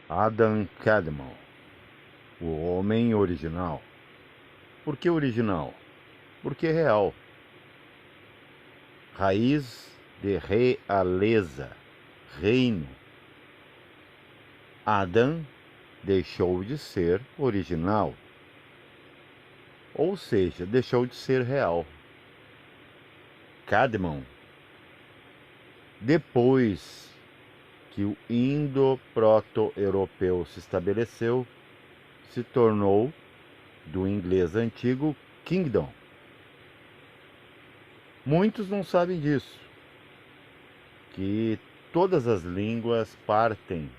Adam Cadmon, o homem original. Por que original? Porque real. Raiz de realeza, reino. Adam deixou de ser original, ou seja, deixou de ser real. Cadmon, depois que o indo-proto-europeu se estabeleceu, se tornou, do inglês antigo, kingdom. Muitos não sabem disso, que todas as línguas partem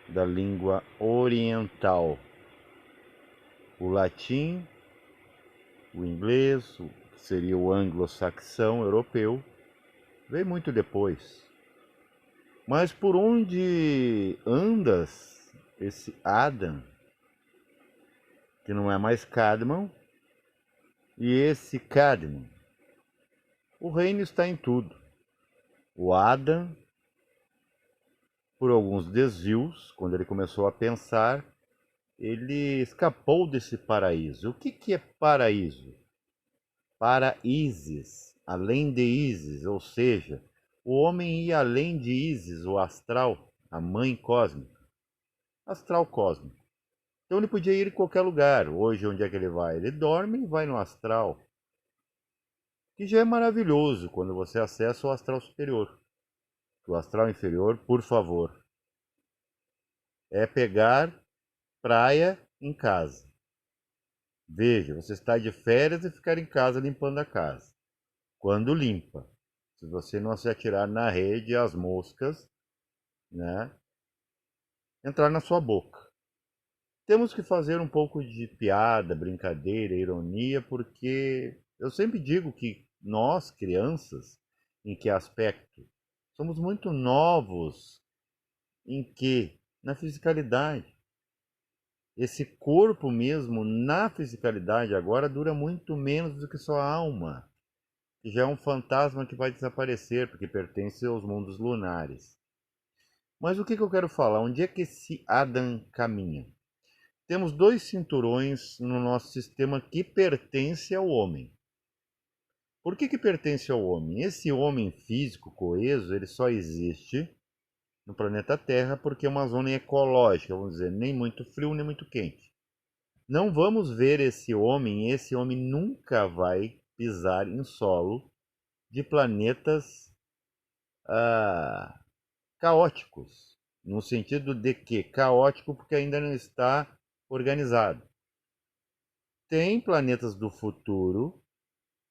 da língua oriental. O latim, o inglês, o que seria o anglo-saxão europeu, veio muito depois. Mas por onde andas, esse Adam, que não é mais Cadmon, e esse Cadmon, o reino está em tudo. O Adam, por alguns desvios, quando ele começou a pensar, ele escapou desse paraíso. O que é paraíso? Paraíses, além de Ísis, ou seja, o homem ia além de Ísis, o astral, a mãe cósmica, astral cósmico. Então ele podia ir em qualquer lugar. Hoje, onde é que ele vai? Ele dorme e vai no astral, que já é maravilhoso quando você acessa o astral superior. O astral inferior, por favor, é pegar praia em casa. Veja, você está de férias e ficar em casa limpando a casa. Quando limpa, se você não se atirar na rede, as moscas, né, entrar na sua boca. Temos que fazer um pouco de piada, brincadeira, ironia, porque eu sempre digo que nós, crianças, em que aspecto? Somos muito novos em que? Na fisicalidade. Esse corpo mesmo, na fisicalidade agora, dura muito menos do que sua alma, que já é um fantasma que vai desaparecer, porque pertence aos mundos lunares. Mas o que eu quero falar? Onde é que esse Adam caminha? Temos dois cinturões no nosso sistema que pertencem ao homem. Por que pertence ao homem? Esse homem físico, coeso, ele só existe no planeta Terra porque é uma zona ecológica, vamos dizer, nem muito frio, nem muito quente. Não vamos ver esse homem nunca vai pisar em solo de planetas caóticos, no sentido de que caótico porque ainda não está organizado. Tem planetas do futuro,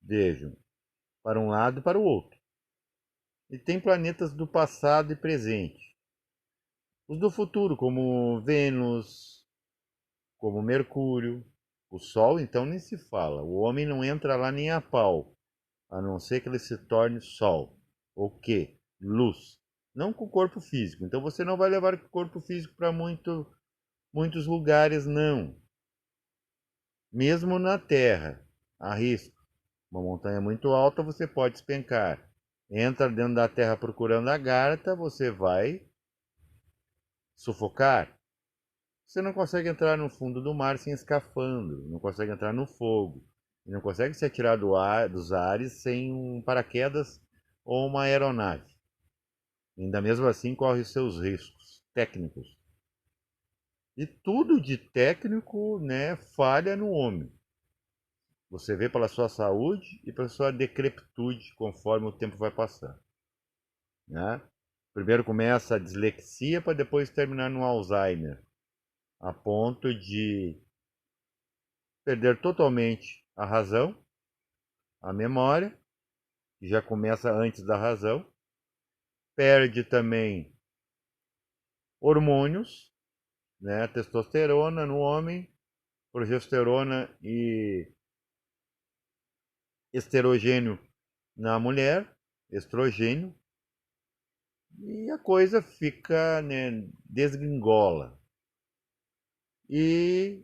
vejam, para um lado e para o outro. E tem planetas do passado e presente. Os do futuro, como Vênus, como Mercúrio, o Sol, então nem se fala. O homem não entra lá nem a pau, a não ser que ele se torne Sol. O quê? Luz. Não com o corpo físico. Então você não vai levar o corpo físico para muitos lugares, não. Mesmo na Terra, há risco. Uma montanha muito alta, você pode despencar. Entra dentro da terra procurando a garta, você vai sufocar. Você não consegue entrar no fundo do mar sem escafandro, não consegue entrar no fogo, não consegue se atirar dos ares sem um paraquedas ou uma aeronave. Ainda mesmo assim corre os seus riscos técnicos. E tudo de técnico, né, falha no homem. Você vê pela sua saúde e pela sua decrepitude conforme o tempo vai passando. Né? Primeiro começa a dislexia para depois terminar no Alzheimer, a ponto de perder totalmente a razão, a memória, que já começa antes da razão, perde também hormônios, né? Testosterona no homem, progesterona e esterogênio na mulher, estrogênio, e a coisa fica, né, desgringola. E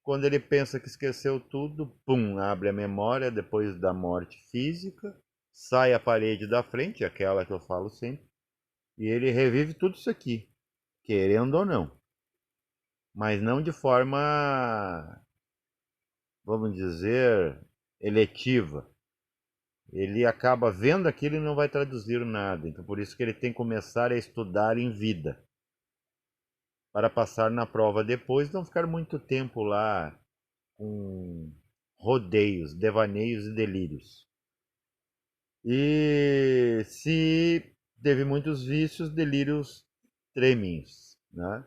quando ele pensa que esqueceu tudo, pum, abre a memória depois da morte física, sai a parede da frente, aquela que eu falo sempre, e ele revive tudo isso aqui, querendo ou não. mas não de forma, vamos dizer, eletiva. Ele acaba vendo aquilo e não vai traduzir nada. Então, por isso que ele tem que começar a estudar em vida, para passar na prova depois, não ficar muito tempo lá com rodeios, devaneios e delírios. E se teve muitos vícios, delírios tremens, né?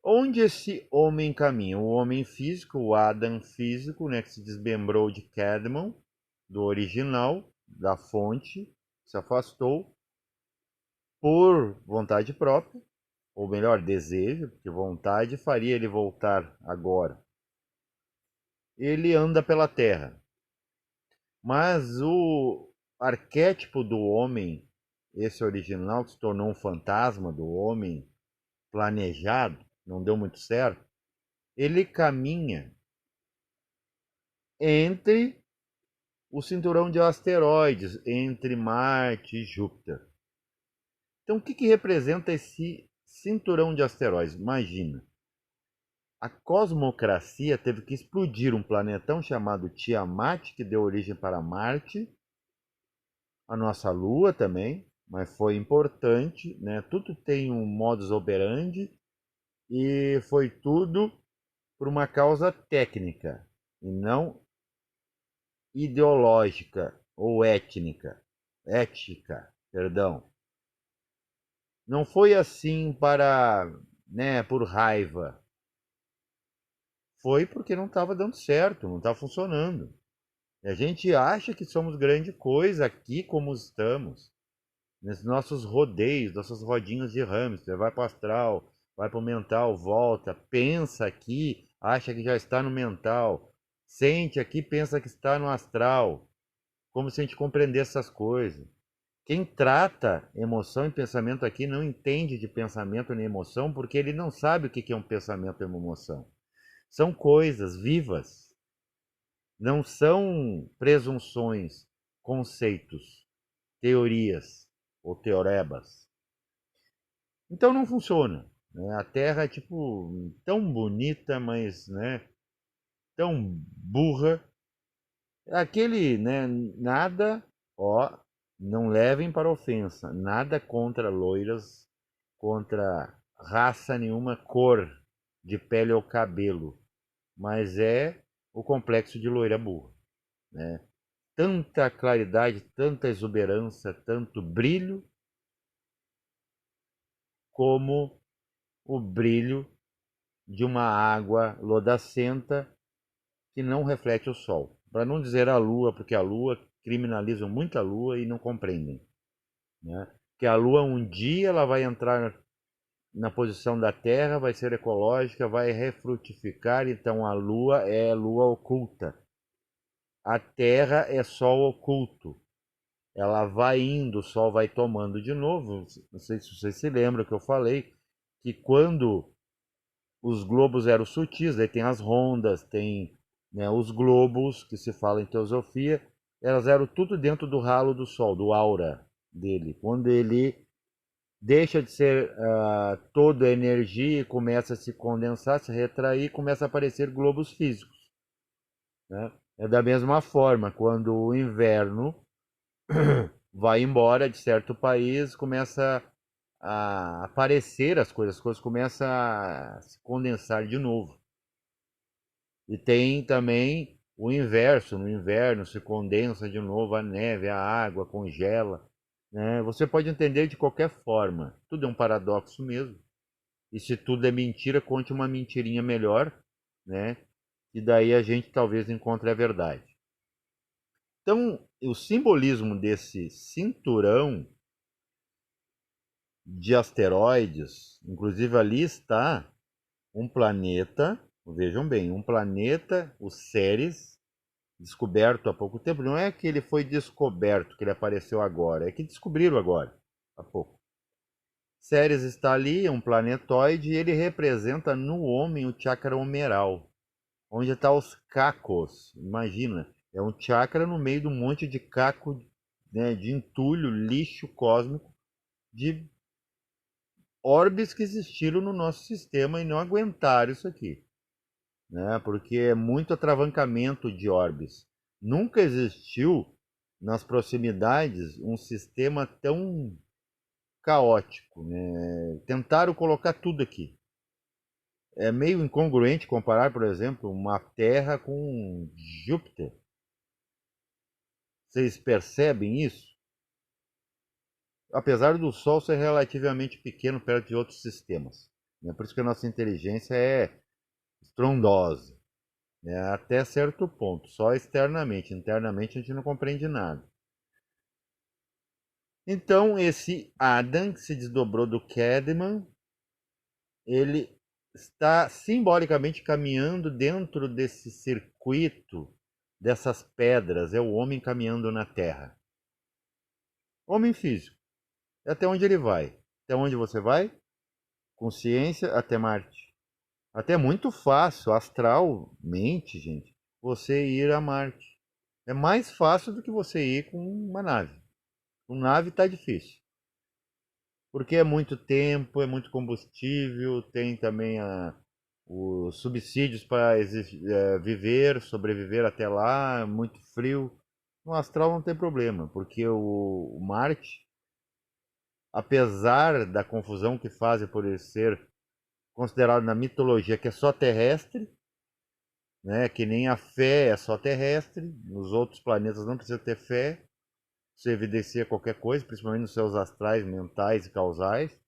Onde esse homem caminha? O homem físico, o Adam físico, né, que se desmembrou de Cadmon, do original, da fonte, se afastou por vontade própria, ou melhor, desejo, porque vontade faria ele voltar agora. Ele anda pela terra, mas o arquétipo do homem, esse original que se tornou um fantasma do homem planejado, não deu muito certo, ele caminha entre o cinturão de asteroides, entre Marte e Júpiter. Então, o que representa esse cinturão de asteroides? Imagina, a cosmocracia teve que explodir um planetão chamado Tiamat, que deu origem para Marte, a nossa Lua também, mas foi importante, né? Tudo tem um modus operandi e foi tudo por uma causa técnica e não ideológica ou ética, perdão. Não foi assim para, né, por raiva. Foi porque não estava dando certo, não estava funcionando. E a gente acha que somos grande coisa aqui como estamos. Nesses nossos rodeios, nossas rodinhas de hamster, vai para o astral, vai para o mental, volta, pensa aqui, acha que já está no mental, sente aqui, pensa que está no astral, como se a gente compreendesse essas coisas. Quem trata emoção e pensamento aqui não entende de pensamento nem emoção porque ele não sabe o que é um pensamento e uma emoção. São coisas vivas, não são presunções, conceitos, teorias ou teorebas. Então não funciona. Né? A Terra é tipo tão bonita, mas né, tão burra. Aquele, né, nada, ó, não levem para ofensa, nada contra loiras, contra raça nenhuma, cor de pele ou cabelo, mas é o complexo de loira burra, né? Tanta claridade, tanta exuberância, tanto brilho, como o brilho de uma água lodacenta que não reflete o sol. Para não dizer a lua, porque a lua criminalizam muito a lua e não compreendem, né? Que a lua um dia ela vai entrar na posição da Terra, vai ser ecológica, vai refrutificar, então a lua é lua oculta. A Terra é sol oculto. Ela vai indo, o sol vai tomando de novo. Não sei se vocês se lembram que eu falei que quando os globos eram sutis, aí tem as rondas, tem, né, os globos, que se fala em teosofia, elas eram tudo dentro do ralo do Sol, do aura dele. Quando ele deixa de ser toda a energia e começa a se condensar, se retrair, começa a aparecer globos físicos. Né? É da mesma forma, quando o inverno vai embora de certo país, começa a aparecer as coisas começam a se condensar de novo. E tem também o inverso, no inverno se condensa de novo a neve, a água congela, né? Você pode entender de qualquer forma, tudo é um paradoxo mesmo. E se tudo é mentira, conte uma mentirinha melhor, né? E daí a gente talvez encontre a verdade. Então, o simbolismo desse cinturão de asteroides, inclusive ali está um planeta, vejam bem, um planeta, o Ceres, descoberto há pouco tempo. Não é que ele foi descoberto, que ele apareceu agora, é que descobriram agora, há pouco. Ceres está ali, é um planetóide, e ele representa no homem o chakra humeral, onde está os cacos. Imagina, é um chakra no meio de um monte de caco, né, de entulho, lixo cósmico, de orbes que existiram no nosso sistema e não aguentaram isso aqui, né? Porque é muito atravancamento de orbes. Nunca existiu nas proximidades um sistema tão caótico, né? Tentaram colocar tudo aqui. É meio incongruente comparar, por exemplo, uma Terra com Júpiter. Vocês percebem isso? Apesar do Sol ser relativamente pequeno perto de outros sistemas, né? Por isso que a nossa inteligência é estrondosa, né? Até certo ponto, só externamente. Internamente a gente não compreende nada. Então, esse Adam, que se desdobrou do Cadman, ele está simbolicamente caminhando dentro desse circuito, dessas pedras. É o homem caminhando na Terra. Homem físico. Até onde ele vai? Até onde você vai? Consciência até Marte. Até é muito fácil, astralmente, gente, você ir a Marte. É mais fácil do que você ir com uma nave. Com nave tá difícil. Porque é muito tempo, é muito combustível, tem também os subsídios para viver, sobreviver até lá, é muito frio. No astral não tem problema, porque o Marte, apesar da confusão que fazem por ele ser considerado na mitologia que é só terrestre, né? Que nem a fé é só terrestre, nos outros planetas não precisa ter fé, você evidencia qualquer coisa, principalmente nos seus astrais mentais e causais.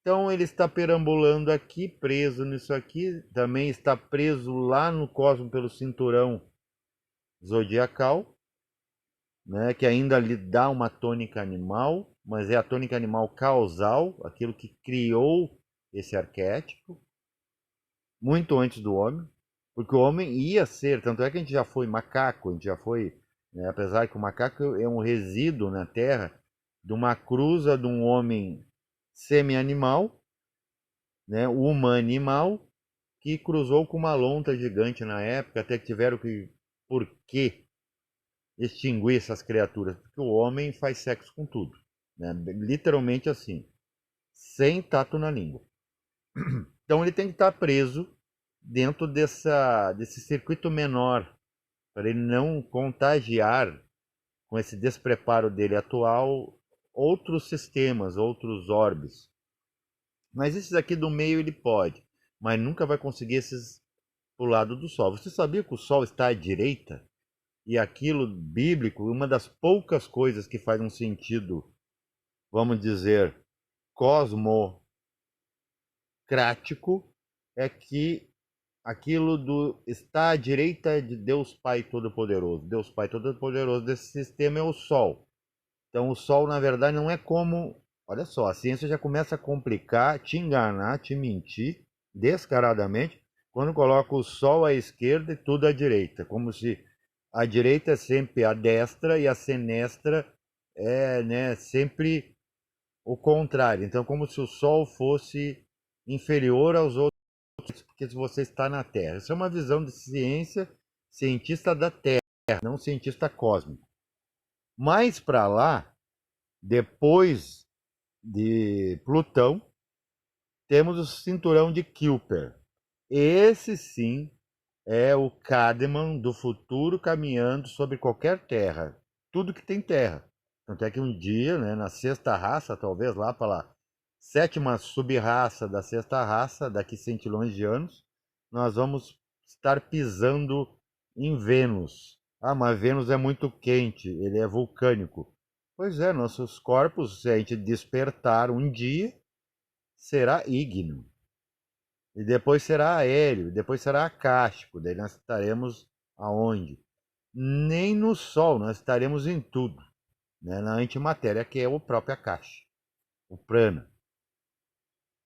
Então ele está perambulando aqui, preso nisso aqui, também está preso lá no cosmos pelo cinturão zodiacal, né, que ainda lhe dá uma tônica animal, mas é a tônica animal causal, aquilo que criou esse arquétipo, muito antes do homem, porque o homem ia ser, tanto é que a gente já foi macaco, a gente já foi, né, apesar que o macaco é um resíduo na Terra de uma cruza de um homem semi-animal, né, humanimal, que cruzou com uma lontra gigante na época, até que tiveram que, por que extinguir essas criaturas? Porque o homem faz sexo com tudo, né? Literalmente assim, sem tato na língua. Então ele tem que estar preso dentro desse circuito menor, para ele não contagiar com esse despreparo dele atual outros sistemas, outros orbes. Mas esses aqui do meio ele pode, mas nunca vai conseguir esses pro lado do Sol. Você sabia que o Sol está à direita? E aquilo bíblico, uma das poucas coisas que faz um sentido, vamos dizer, cosmocrático, é que aquilo do está à direita de Deus Pai Todo-Poderoso. Deus Pai Todo-Poderoso desse sistema é o Sol. Então o Sol, na verdade, não é como. Olha só, a ciência já começa a complicar, te enganar, te mentir descaradamente, quando coloca o Sol à esquerda e tudo à direita. Como se a direita é sempre a destra e a senestra é, né, sempre o contrário. Então, como se o Sol fosse inferior aos outros, porque você está na Terra. Isso é uma visão de ciência, cientista da Terra, não cientista cósmico. Mais para lá, depois de Plutão, temos o cinturão de Kuiper. Esse sim é o Cadman do futuro caminhando sobre qualquer terra. Tudo que tem terra. Tanto é que um dia, né, na sexta raça, talvez lá para sétima sub-raça da sexta raça, daqui centilhões de anos, nós vamos estar pisando em Vênus. Ah, mas Vênus é muito quente, ele é vulcânico. Pois é, nossos corpos, se a gente despertar um dia, será ígneo. E depois será aéreo, depois será acástico. Daí nós estaremos aonde? Nem no Sol, nós estaremos em tudo. Né? Na antimatéria, que é o próprio Akash, o prana.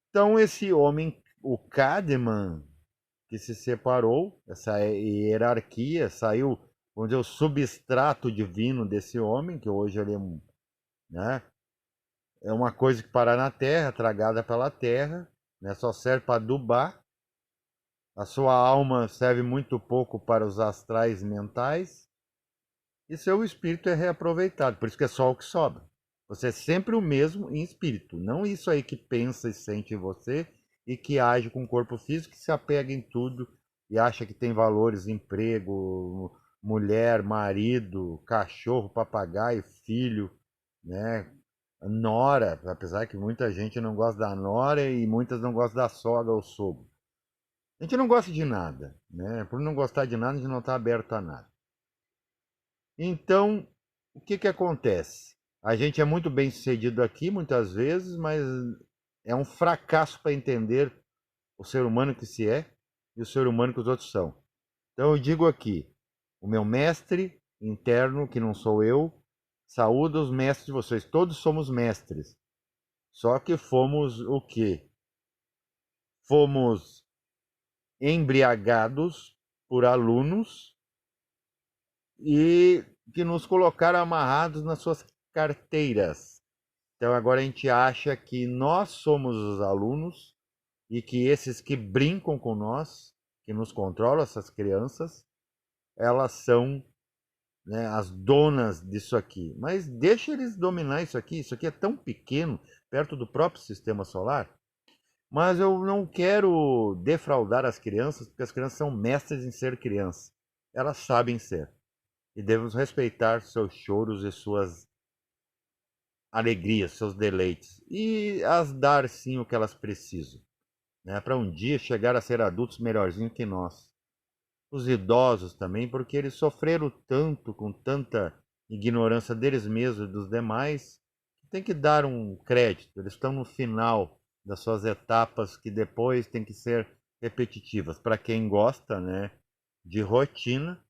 Então esse homem, o Kahneman, que se separou, essa hierarquia, saiu, vamos dizer, o substrato divino desse homem, que hoje ele é né, é uma coisa que para na terra, tragada pela terra, né, só serve para adubar. A sua alma serve muito pouco para os astrais mentais. E seu espírito é reaproveitado, por isso que é só o que sobra. Você é sempre o mesmo em espírito, não isso aí que pensa e sente em você e que age com o corpo físico, que se apega em tudo e acha que tem valores, emprego, mulher, marido, cachorro, papagaio, filho, né? Nora, apesar que muita gente não gosta da nora e muitas não gostam da sogra ou sogro. A gente não gosta de nada, né? Por não gostar de nada, a gente não está aberto a nada. Então, o que que acontece? A gente é muito bem sucedido aqui, muitas vezes, mas é um fracasso para entender o ser humano que se é e o ser humano que os outros são. Então, eu digo aqui, o meu mestre interno, que não sou eu, saúda os mestres de vocês. Todos somos mestres. Só que fomos o quê? Fomos embriagados por alunos e que nos colocaram amarrados nas suas carteiras. Então agora a gente acha que nós somos os alunos e que esses que brincam com nós, que nos controlam, essas crianças, elas são, né, as donas disso aqui. Mas deixa eles dominar isso aqui é tão pequeno, perto do próprio sistema solar. Mas eu não quero defraudar as crianças, porque as crianças são mestres em ser crianças. Elas sabem ser. E devemos respeitar seus choros e suas alegrias, seus deleites. E as dar sim o que elas precisam, né? Para um dia chegar a ser adultos melhorzinhos que nós. Os idosos também, porque eles sofreram tanto, com tanta ignorância deles mesmos e dos demais, que tem que dar um crédito. Eles estão no final das suas etapas que depois tem que ser repetitivas. Para quem gosta, né, de rotina,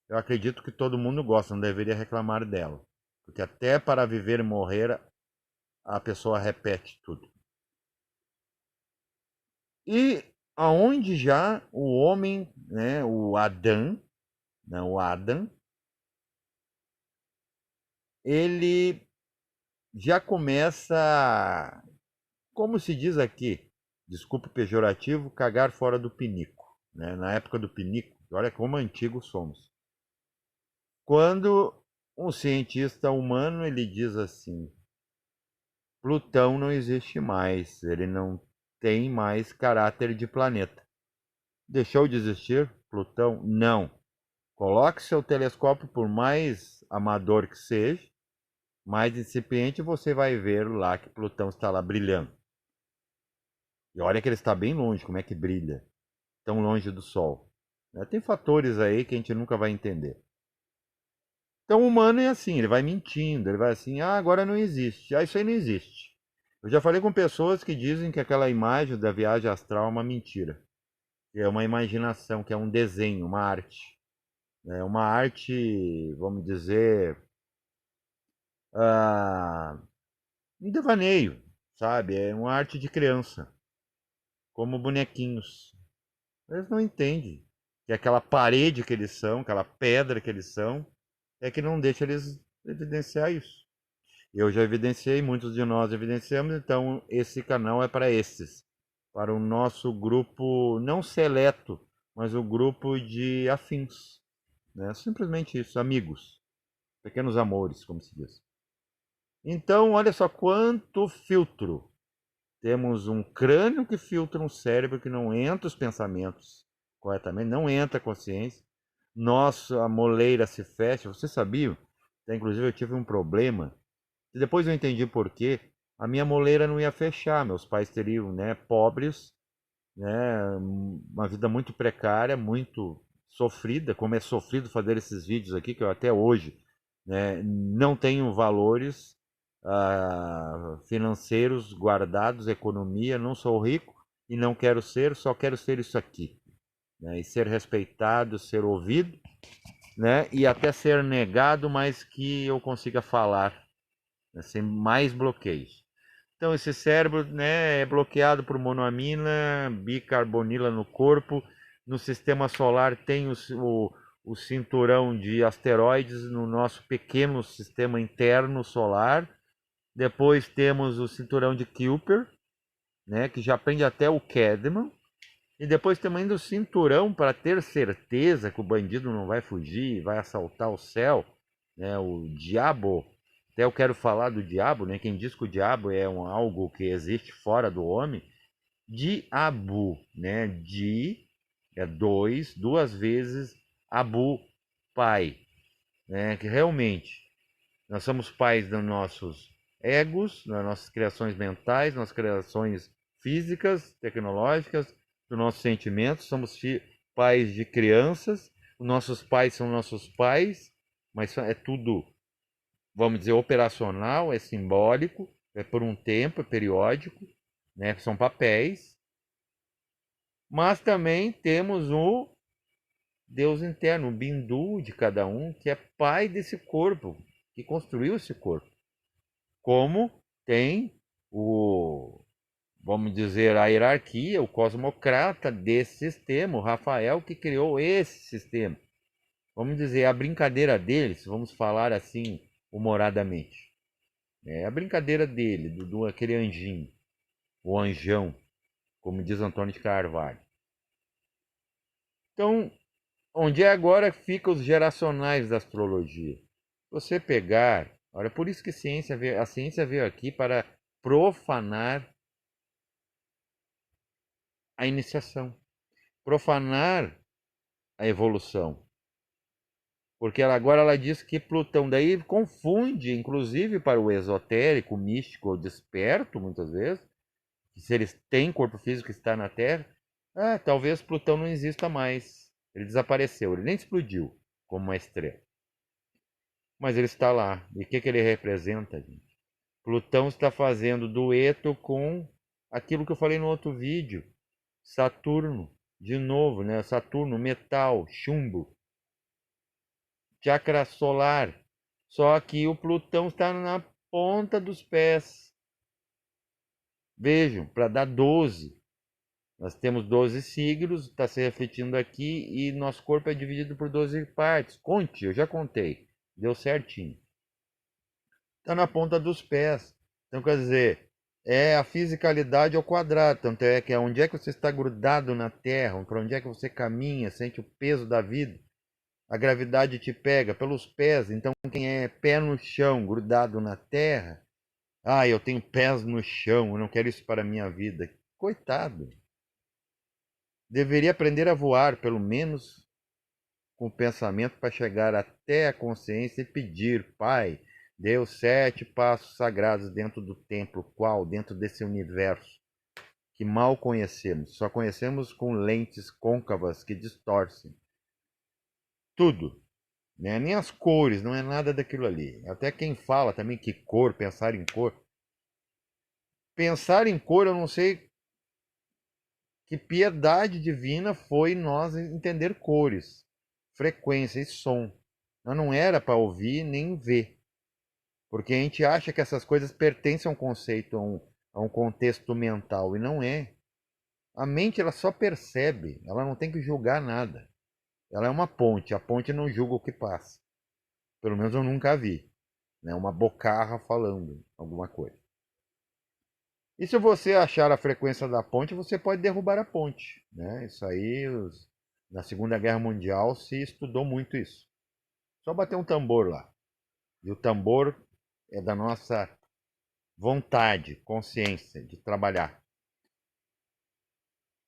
eu acredito que todo mundo gosta, não deveria reclamar dela. Porque até para viver e morrer, a pessoa repete tudo. E aonde já o homem, né, o Adão, né, o Adam, ele já começa, como se diz aqui, desculpa o pejorativo, cagar fora do pinico, né? Na época do pinico, olha como antigos somos. Quando um cientista humano ele diz assim: Plutão não existe mais, ele não tem mais caráter de planeta. Deixou de existir Plutão? Não. Coloque seu telescópio, por mais amador que seja, mais incipiente, você vai ver lá que Plutão está lá brilhando. E olha que ele está bem longe, como é que brilha? Tão longe do Sol. Tem fatores aí que a gente nunca vai entender. Então o humano é assim, ele vai mentindo, ele vai assim, agora não existe, isso aí não existe. Eu já falei com pessoas que dizem que aquela imagem da viagem astral é uma mentira. Que é uma imaginação, que é um desenho, uma arte. É uma arte, vamos dizer, um devaneio, sabe? É uma arte de criança, como bonequinhos. Eles não entendem que aquela parede que eles são, aquela pedra que eles são, é que não deixa eles evidenciar isso. Eu já evidenciei, muitos de nós evidenciamos, então esse canal é para esses, para o nosso grupo não seleto, mas o grupo de afins, né? Simplesmente isso, amigos, pequenos amores, como se diz. Então, olha só quanto filtro. Temos um crânio que filtra um cérebro que não entra os pensamentos corretamente, não entra a consciência. Nossa, a moleira se fecha. Você sabia? Inclusive eu tive um problema. E depois eu entendi por quê. A minha moleira não ia fechar. Meus pais teriam, né, pobres, né, uma vida muito precária, muito sofrida. Como é sofrido fazer esses vídeos aqui, que eu até hoje, né, não tenho valores financeiros guardados, economia, não sou rico e não quero ser, só quero ser isso aqui, né? E ser respeitado, ser ouvido, né? E até ser negado, mas que eu consiga falar, né? Sem mais bloqueios. Então esse cérebro, né, é bloqueado por monoamina, bicarbonila no corpo. No sistema solar tem o cinturão de asteroides no nosso pequeno sistema interno solar. Depois temos o cinturão de Kuiper, né, que já prende até o Cadman. E depois temos ainda o cinturão para ter certeza que o bandido não vai fugir, vai assaltar o céu, né, o diabo. até eu quero falar do diabo, né? Quem diz que o diabo é algo que existe fora do homem, diabo, né? É duas vezes abu, pai, né? Que realmente nós somos pais dos nossos egos, das nossas criações mentais, das nossas criações físicas, tecnológicas, dos nossos sentimentos, somos pais de crianças, os nossos pais são nossos pais, mas é tudo, vamos dizer, operacional, é simbólico, é por um tempo, é periódico, né? São papéis. Mas também temos o Deus interno, o Bindu de cada um, que é pai desse corpo, que construiu esse corpo. Como tem o, vamos dizer, a hierarquia, o cosmocrata desse sistema, o Rafael, que criou esse sistema. Vamos dizer, a brincadeira deles, vamos falar assim, humoradamente. É a brincadeira dele, do aquele anjinho, o anjão, como diz Antônio de Carvalho. Então, onde é agora ficam os geracionais da astrologia? Você pegar, olha, por isso que a ciência veio aqui para profanar a iniciação, profanar a evolução. Porque agora ela diz que Plutão daí confunde, inclusive para o esotérico, o místico, o desperto, muitas vezes, que se eles têm corpo físico que está na Terra, talvez Plutão não exista mais. Ele desapareceu, ele nem explodiu como uma estrela. Mas ele está lá. E o que ele representa, gente? Plutão está fazendo dueto com aquilo que eu falei no outro vídeo. Saturno, de novo, né? Saturno, metal, chumbo, chakra solar. Só que o Plutão está na ponta dos pés. Vejam, para dar 12. Nós temos 12 signos, está se refletindo aqui, e nosso corpo é dividido por 12 partes. Conte, eu já contei. Deu certinho. Está na ponta dos pés. Então, quer dizer, é a fisicalidade ao quadrado. Tanto é que onde é que você está grudado na Terra, para onde é que você caminha, sente o peso da vida, a gravidade te pega pelos pés. Então, quem é pé no chão, grudado na Terra, eu tenho pés no chão, eu não quero isso para a minha vida. Coitado. Deveria aprender a voar, pelo menos com o pensamento, para chegar até a consciência e pedir: Pai, deu 7 passos sagrados dentro do templo, qual? Dentro desse universo que mal conhecemos. Só conhecemos com lentes côncavas que distorcem tudo, né? Nem as cores, não é nada daquilo ali. Até quem fala também que cor, pensar em cor. Pensar em cor, eu não sei que piedade divina foi nós entender cores, frequência e som. Mas não era para ouvir nem ver. Porque a gente acha que essas coisas pertencem a um conceito, a um contexto mental, e não é. A mente ela só percebe, ela não tem que julgar nada. Ela é uma ponte, a ponte não julga o que passa. Pelo menos eu nunca vi, né? Uma bocarra falando alguma coisa. E se você achar a frequência da ponte, você pode derrubar a ponte, né? Isso aí, na Segunda Guerra Mundial se estudou muito isso. Só bater um tambor lá. E o tambor é da nossa vontade, consciência de trabalhar.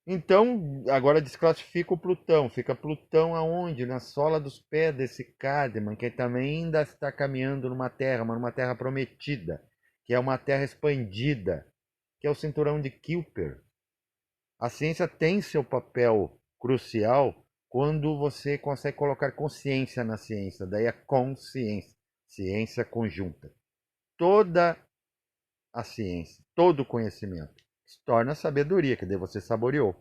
Então, agora desclassifica o Plutão. Fica Plutão aonde? Na sola dos pés desse Kardemans, que também ainda está caminhando numa terra, mas numa terra prometida, que é uma terra expandida, que é o cinturão de Kuiper. A ciência tem seu papel crucial quando você consegue colocar consciência na ciência, daí a consciência, ciência conjunta. Toda a ciência, todo o conhecimento se torna sabedoria, que daí você saboreou.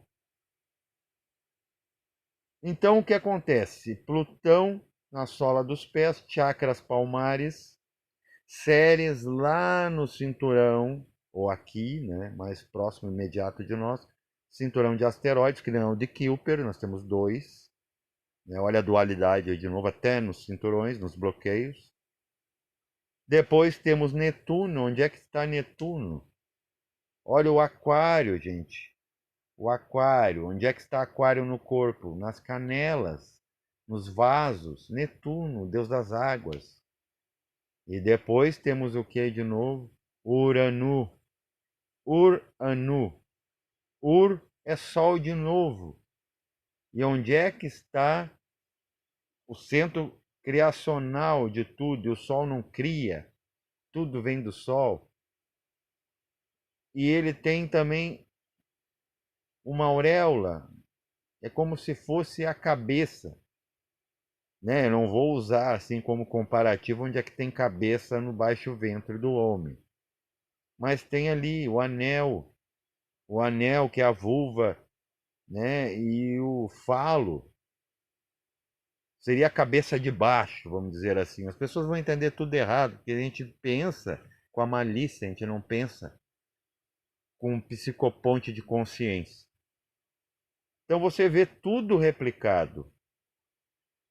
Então o que acontece? Plutão na sola dos pés, chakras palmares, séries lá no cinturão, ou aqui, né, mais próximo, imediato de nós, cinturão de asteroides, que não é o de Kuiper, nós temos 2. Né, olha a dualidade aí de novo, até nos cinturões, nos bloqueios. Depois temos Netuno. Onde é que está Netuno? Olha o aquário, gente. O aquário. Onde é que está aquário no corpo? Nas canelas, nos vasos. Netuno, deus das águas. E depois temos o que de novo? Uranu. Uranu. Ur é Sol de novo. E onde é que está o centro criacional de tudo? E o Sol não cria, tudo vem do Sol. E ele tem também uma auréola, é como se fosse a cabeça. Né? Eu não vou usar assim como comparativo onde é que tem cabeça no baixo ventre do homem. Mas tem ali o anel que é a vulva, né? E o falo seria a cabeça de baixo, vamos dizer assim. As pessoas vão entender tudo errado, porque a gente pensa com a malícia, a gente não pensa com um psicoponte de consciência. Então você vê tudo replicado.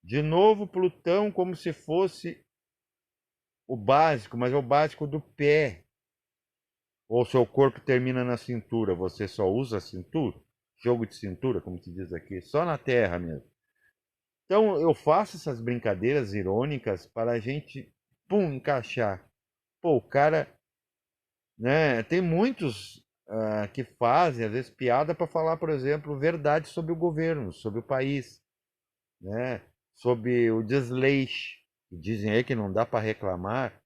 De novo, Plutão como se fosse o básico, mas é o básico do pé. Ou seu corpo termina na cintura, você só usa a cintura? Jogo de cintura, como se diz aqui, só na Terra mesmo. Então eu faço essas brincadeiras irônicas para a gente, pum, encaixar. Pô, o cara, né? Tem muitos que fazem, às vezes, piada para falar, por exemplo, verdade sobre o governo, sobre o país, né? Sobre o desleixo. Dizem aí que não dá para reclamar,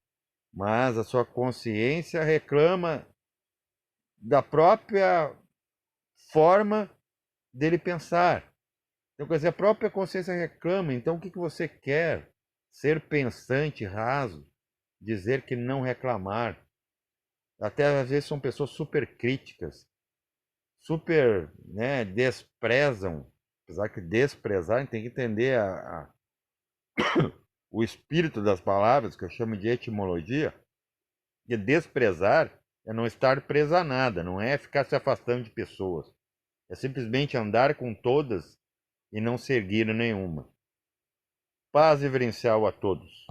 mas a sua consciência reclama da própria forma dele pensar. Então, quer dizer, a própria consciência reclama. Então, o que você quer? Ser pensante, raso, dizer que não reclamar. Até às vezes são pessoas super críticas, super, né, desprezam. Apesar que desprezar, tem que entender o espírito das palavras, que eu chamo de etimologia. E desprezar é não estar preso a nada, não é ficar se afastando de pessoas. É simplesmente andar com todas e não seguir nenhuma. Paz e verencial a todos.